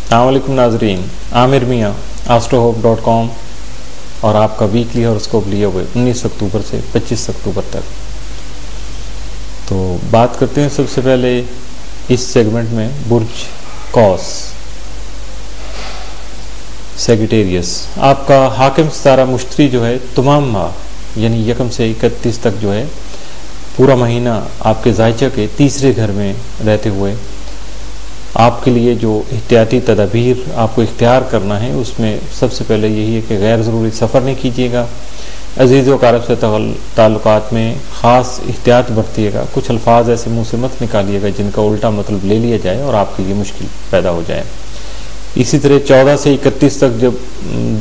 अस्सलामुअलैकुम नाजरीन, आमिर मियाँ astrohope.com और आपका वीकली हॉरोस्कोप लिए हुए 19 अक्टूबर से 25 अक्टूबर तक। तो बात करते हैं सबसे पहले इस सेगमेंट में बुर्ज कौस सेगिटेरियस। आपका हाकिम सितारा मुश्तरी जो है तमाम माह यानी 1 से 31 तक जो है पूरा महीना आपके जायचा के तीसरे घर में रहते हुए आपके लिए जो एहतियाती तदाबीर आपको इख्तियार करना है उसमें सबसे पहले यही है कि गैर ज़रूरी सफ़र नहीं कीजिएगा। अजीज़ व क़ारब से ताल्लुकात में ख़ास एहतियात बरतिएगा। कुछ अल्फाज ऐसे मुँह से मत निकालिएगा जिनका उल्टा मतलब ले लिया जाए और आपके लिए मुश्किल पैदा हो जाए। इसी तरह 14 से 31 तक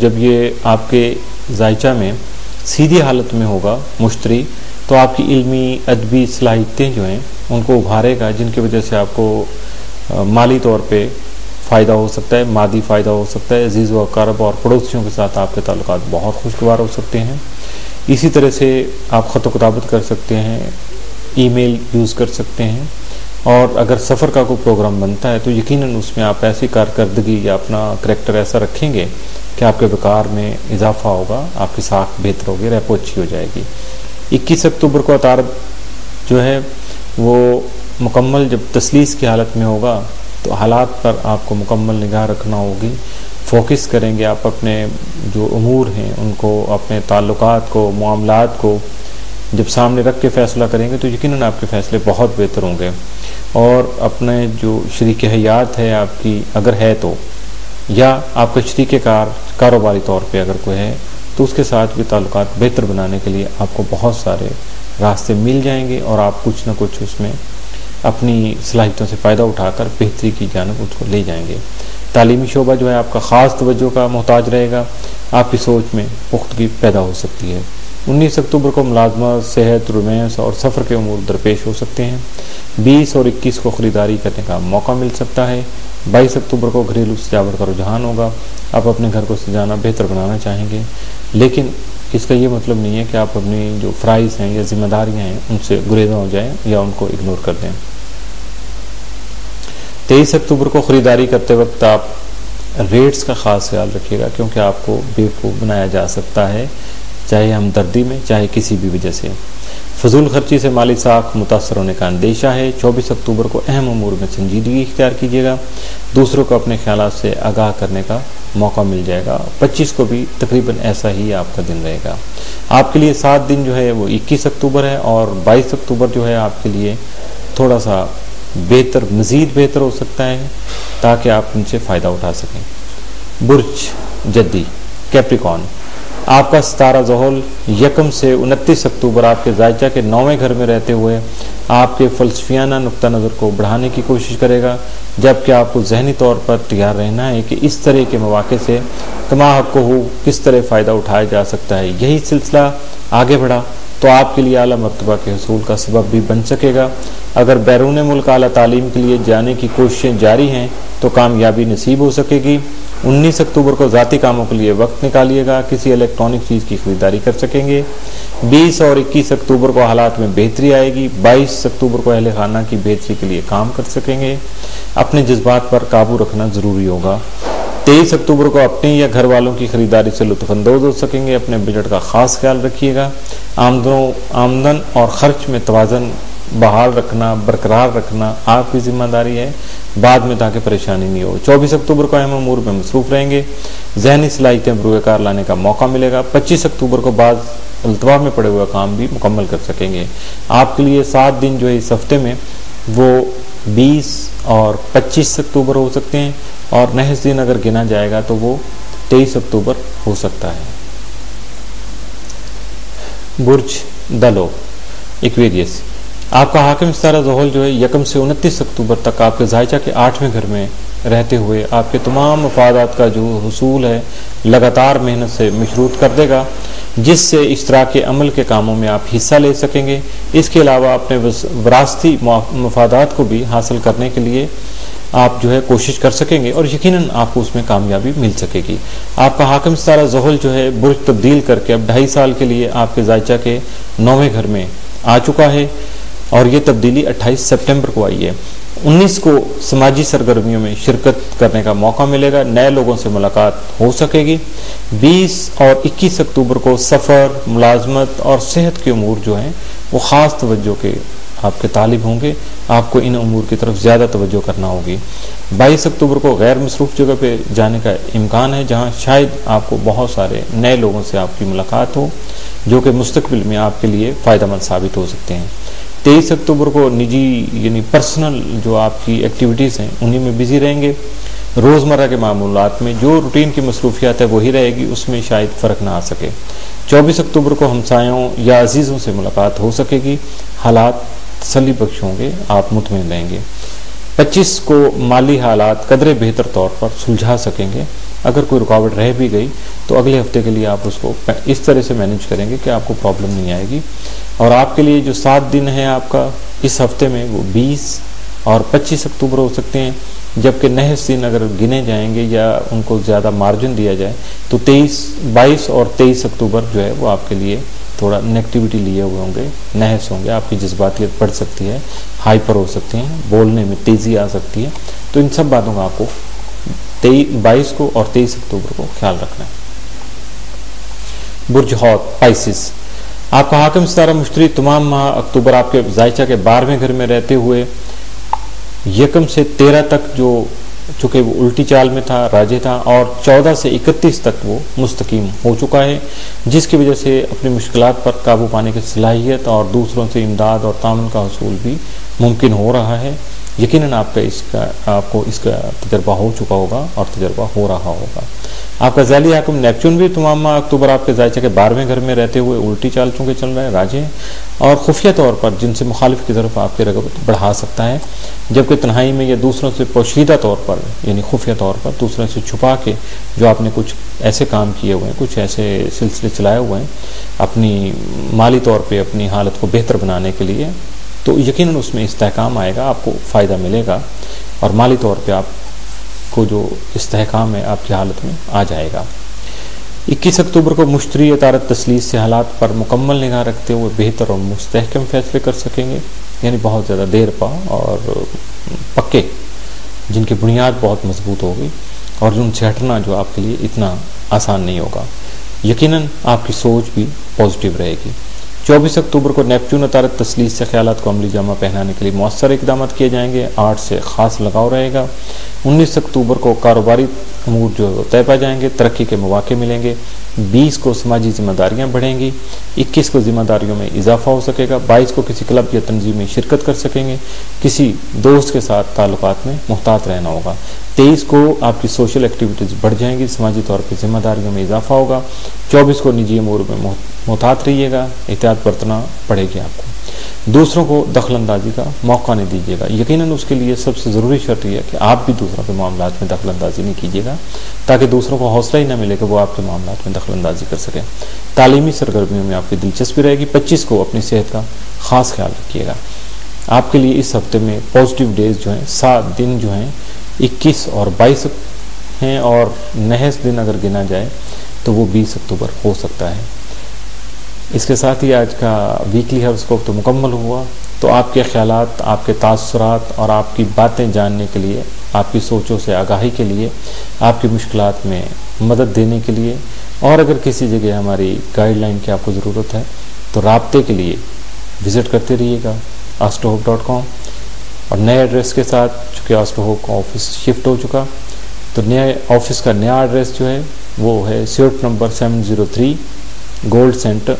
जब ये आपके जायचा में सीधी हालत में होगा मुश्तरी, तो आपकी इल्मी अदबी सलाहियतें जो हैं उनको उभारेगा, जिनकी वजह से आपको माली तौर पे फ़ायदा हो सकता है, मादी फ़ायदा हो सकता है। अजीज़ व अक़ारब और पड़ोसियों के साथ आपके ताल्लुकात बहुत खुशगवार हो सकते हैं। इसी तरह से आप ख़त किताबत कर सकते हैं, ईमेल यूज़ कर सकते हैं, और अगर सफ़र का कोई प्रोग्राम बनता है तो यकीनन उसमें आप ऐसी कारकर्दगी या अपना करैक्टर ऐसा रखेंगे कि आपके वक़ार में इजाफा होगा, आपकी साख बेहतर होगी, रेपो अच्छी हो जाएगी। 21 अक्टूबर को अतारद जो है वो मुकम्मल जब तसलीस की हालत में होगा तो हालात पर आपको मुकम्मल निगाह रखना होगी। फोकस करेंगे आप अपने जो उमूर हैं उनको, अपने ताल्लुकात को, मामलात को जब सामने रख के फ़ैसला करेंगे तो यकीनन आपके फ़ैसले बहुत बेहतर होंगे। और अपने जो शरीक हयात है आपकी अगर है तो, या आपका शरीक कारोबारी तौर पे अगर कोई है तो उसके साथ भी ताल्लुकात बेहतर बनाने के लिए आपको बहुत सारे रास्ते मिल जाएंगे और आप कुछ न कुछ उसमें अपनी सलाहियतों से फ़ायदा उठाकर बेहतरी की जानब उसको ले जाएंगे। तालीमी शोबा जो है आपका ख़ास तवज्जो का मोहताज रहेगा, आपकी सोच में पुख्तगी पैदा हो सकती है। 19 अक्टूबर को मुलाजमत, सेहत, रोमांस और सफ़र के उमूर दरपेश हो सकते हैं। 20 और 21 को ख़रीदारी करने का मौका मिल सकता है। 22 अक्टूबर को घरेलू सजावट का रुझान होगा, आप अपने घर को सजाना बेहतर बनाना चाहेंगे, लेकिन इसका ये मतलब नहीं है कि आप अपनी जो फ़राइज़ हैं या ज़िम्मेदारियाँ हैं उनसे गुरेज़ हो जाएं या उनको इग्नोर कर दें। 23 अक्टूबर को ख़रीदारी करते वक्त आप रेट्स का ख़ास ख्याल रखिएगा, क्योंकि आपको बेवकूफ़ बनाया जा सकता है, चाहे हमदर्दी में चाहे किसी भी वजह से। फजूल खर्ची से माली साख मुतासर होने का अंदेशा है। 24 अक्टूबर को अहम अमूर में संजीदगी इख्तियार कीजिएगा, दूसरों को अपने ख्यालात से आगाह करने का मौका मिल जाएगा। 25 को भी तकरीबन ऐसा ही आपका दिन रहेगा। आपके लिए 7 दिन जो है वो 21 अक्टूबर है और 22 अक्टूबर जो है आपके लिए थोड़ा सा बेहतर, मज़ीद बेहतर हो सकता है ताकि आप उनसे फ़ायदा उठा सकें। बुर्ज जद्दी कैप्रिकॉन, आपका सितारा ज़ोहल 1 से 29 अक्टूबर आपके जायचा के 9वें घर में रहते हुए आपके फ़लसफ़ियाना नुक्ता नज़र को बढ़ाने की कोशिश करेगा, जबकि आपको ज़हनी तौर पर तैयार रहना है कि इस तरह के मौक़े से कमा हक़ हो किस तरह फ़ायदा उठाया जा सकता है। यही सिलसिला आगे बढ़ा तो आपके लिए आला मर्तबा के हसूल का सबब भी बन सकेगा। अगर बैरून मुल्क आला तालीम के लिए जाने की कोशिशें जारी हैं तो कामयाबी नसीब हो सकेगी। 19 अक्टूबर को ज़ाती कामों के लिए वक्त निकालिएगा, किसी इलेक्ट्रॉनिक चीज़ की खरीदारी कर सकेंगे। 20 और 21 अक्टूबर को हालात में बेहतरी आएगी। 22 अक्टूबर को अहले खाना की बेहतरी के लिए काम कर सकेंगे। अपने जज्बात पर काबू रखना ज़रूरी होगा। 23 अक्टूबर को अपने या घर वालों की खरीदारी से लुत्फ़अंदोज़ हो सकेंगे। अपने बजट का ख़ास ख्याल रखिएगा। आमदन और ख़र्च में तवाज़न बहाल रखना, बरकरार रखना आपकी ज़िम्मेदारी है बाद में, ताकि परेशानी नहीं हो। 24 अक्टूबर को अहम अमूर में मसरूफ़ रहेंगे, ज़हनी सलाहियतें बरूएकार लाने का मौका मिलेगा। 25 अक्टूबर को बाद अल्तवा में पड़े हुए काम भी मुकम्मल कर सकेंगे। आपके लिए 7 दिन जो है इस हफ्ते में वो 20 और 25 अक्टूबर हो सकते हैं, और नहस दिन अगर गिना जाएगा तो वो 23 अक्टूबर हो सकता है। बुर्ज दलो एक्वेरियस, आपका हाकिम सितारा ज़ोहल जो है 1 से 29 अक्टूबर तक आपके जायचा के 8वें घर में रहते हुए आपके तमाम मफादात का जो हुसूल है लगातार मेहनत से मशरूत कर देगा, जिससे इश्तराकी अमल के कामों में आप हिस्सा ले सकेंगे। इसके अलावा अपने वरासती मफादात को भी हासिल करने के लिए आप जो है कोशिश कर सकेंगे और यकीनन आपको उसमें कामयाबी मिल सकेगी। आपका हाकिम सितारा ज़ोहल जो है बुर्ज तब्दील करके अब 2.5 साल के लिए आपके जायचा के 9वें घर में आ चुका है और ये तब्दीली 28 सितंबर को आई है। 19 کو سماجی سرگرمیوں میں شرکت کرنے کا موقع ملے گا، نئے لوگوں سے ملاقات ہو سکے گی۔ 20 اور 21 اکتوبر کو سفر، ملازمت اور صحت کے امور جو ہیں وہ خاص توجہ کے آپ کے طالب ہوں گے، آپ کو ان امور کی طرف زیادہ توجہ کرنا ہوگی۔ 22 اکتوبر کو غیر مصروف جگہ پہ جانے کا امکان ہے، جہاں شاید آپ کو بہت سارے نئے لوگوں سے آپ کی ملاقات ہو، جو کہ مستقبل میں آپ کے لیے فائدہ مند ثابت ہو سکتے ہیں۔ 23 اکتوبر کو نجی یعنی پرسنل جو آپ کی ایکٹیویٹیز ہیں انہی میں بزی رہیں گے۔ روزمرہ کے معمولات میں جو روٹین کی مصروفیات ہے وہی رہے گی، اس میں شاید فرق نہ آ سکے۔ 24 اکتوبر کو ہمسایوں یا عزیزوں سے ملاقات ہو سکے گی، حالات تسلی بخش ہوں گے، آپ مطمئن رہیں گے۔ 25 کو مالی حالات قدرے بہتر طور پر سلجھا سکیں گے، اگر کوئی رکاوٹ رہ بھی گئی تو اگلے ہفتے کے لیے آپ اس کو اس طرح سے مینیج کریں گے کہ آپ کو پرابلم نہیں آئے گی۔ اور آپ کے لیے جو 7 دن ہے آپ کا اس ہفتے میں وہ 20 اور 25 اکتوبر ہو سکتے ہیں، جبکہ نحس دن اگر گنے جائیں گے یا ان کو زیادہ مارجن دیا جائے تو 22 اور 23 اکتوبر جو ہے وہ آپ کے لیے تھوڑا نیگیٹیوٹی لیے ہوئے ہوں گے، نحس ہوں گے، آپ کی جذباتیت بڑھ سکتی ہے، ہائپر ہو سکتی ہیں، بولنے میں تیزی آ سکتی ہے، تو ان سب باتوں کا آپ کو 22 کو اور 23 اکتوبر کو خیال رکھنا ہے۔ برج حوت پائسس، آپ کا حاکم ستارہ مشتری تمام ماہ اکتوبر آپ کے ذائچہ کے 12ویں گھر میں رہتے ہوئے 1 سے 13 تک جو چونکہ وہ الٹی چال میں تھا، راجے تھا، اور 14 سے 31 تک وہ مستقیم ہو چکا ہے، جس کی وجہ سے اپنی مشکلات پر قابو پانے کی صلاحیت اور دوسروں سے امداد اور تعاون کا حصول بھی ممکن ہو رہا ہے۔ یقیناً آپ کو اس کا تجربہ ہو چکا ہوگا اور تجربہ ہو رہا ہوگا۔ آپ کا ذیلی حاکم نیپچون بھی تمام ماہ اکتوبر آپ کے ذائچہ کے 12ویں گھر میں رہتے ہوئے الٹی چال چونکہ چل رہا ہے، راجے ہیں، اور خفیہ طور پر جن سے مخالف کی طرف آپ کی رغبت بڑھا سکتا ہے، جبکہ تنہائی میں یا دوسروں سے پوشیدہ طور پر یعنی خفیہ طور پر دوسروں سے چھپا کے جو آپ نے کچھ ایسے کام کیے ہوئے ہیں، کچھ ایسے سلسلے چلائے ہوئے ہیں اپنی مالی طور پہ اپنی حالت کو بہتر بنانے کے لیے، تو یقیناً اس میں استحکام آئے گا، آپ کو فائدہ ملے گا اور مالی طور پہ آپ کو جو استحکام ہے آپ کی حالت میں آ جائے گا۔ 21 اکتوبر کو مشتری اطارت تسلیس سے حالات پر مکمل نگاہ رکھتے ہوئے بہتر اور مستحکم فیصلے کر سکیں گے، یعنی بہت زیادہ دیر پا اور پکے، جن کی بنیاد بہت مضبوط ہوگی اور جن سے ہٹنا جو آپ کے لیے اتنا آسان نہیں ہوگا۔ یقیناً آپ کی سوچ بھی پازیٹیو رہے گی۔ 24 اکتوبر کو نیپچون اطارت تسلیس سے خیالات کو عملی جامہ پہنانے کے لیے مؤثر اقدامات کیے جائیں گے، آرٹ سے خاص لگاؤ رہے گا۔ 19 اکتوبر کو کاروباری امور جو ہے وہ طے پا جائیں گے، ترقی کے مواقع ملیں گے۔ 20 کو سماجی ذمہ داریاں بڑھیں گی، 21 کو ذمہ داریوں میں اضافہ ہو سکے گا، 22 کو کسی کلب یا تنظیم میں شرکت کر سکیں گے، کسی دوست کے ساتھ تعلقات میں محتاط رہنا ہوگا۔ 23 کو آپ کی سوشل ایکٹیویٹیز بڑھ جائیں گی، سماجی طور پہ ذمہ داریوں میں اضافہ ہوگا۔ 24 کو نجی امور میں محتاط رہیے گا، احتیاط برتنا پڑے گی آپ کو۔ دوسروں کو دخل اندازی کا موقع نہیں دیجیے گا، یقیناً اس کے لیے سب سے ضروری شرط یہ ہے کہ آپ بھی دوسروں کے معاملات میں دخل اندازی نہیں کیجیے گا، تاکہ دوسروں کو حوصلہ ہی نہ ملے کہ وہ آپ کے معاملات میں دخل اندازی کر سکیں۔ تعلیمی سرگرمیوں میں آپ کی دلچسپی رہے گی۔ 25 کو اپنی صحت کا خاص خیال رکھیے گا۔ آپ کے لیے اس ہفتے میں پازیٹیو ڈیز جو ہیں 7 دن جو ہیں 21 اور 22 ہیں، اور نحس دن اگر گنا جائے تو وہ 20 اکتوبر ہو سکتا ہے۔ اس کے ساتھ ہی آج کا ویکلی ہاروسکوپ تو مکمل ہوا۔ تو آپ کے خیالات، آپ کے تاثرات اور آپ کی باتیں جاننے کے لیے، آپ کی سوچوں سے آگاہی کے لیے، آپ کی مشکلات میں مدد دینے کے لیے، اور اگر کسی جگہ ہماری گائیڈ لائن کی آپ کو ضرورت ہے تو رابطے کے لیے وزٹ کرتے رہیے گا astrohope.com، اور نئے ایڈریس کے ساتھ، چونکہ astrohope کا آفس شفٹ ہو چکا، تو نئے آفس کا نیا ایڈریس جو ہے وہ ہے seat number 703 gold centre,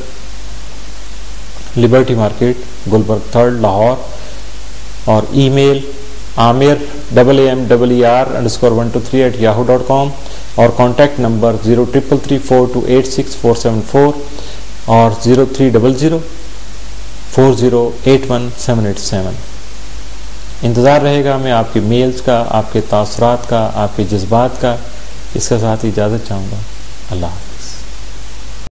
Liberty market, Gulberg 3 Lahore, اور ای میل عامر AMER_123@yahoo.com، اور کانٹیکٹ نمبر 03334286 اور 030040818787۔ انتظار رہے گا میں آپ کے میلز کا، آپ کے تاثرات کا، آپ کے جذبات کا۔ اس کے ساتھ اجازت چاہوں گا۔ اللہ حافظ۔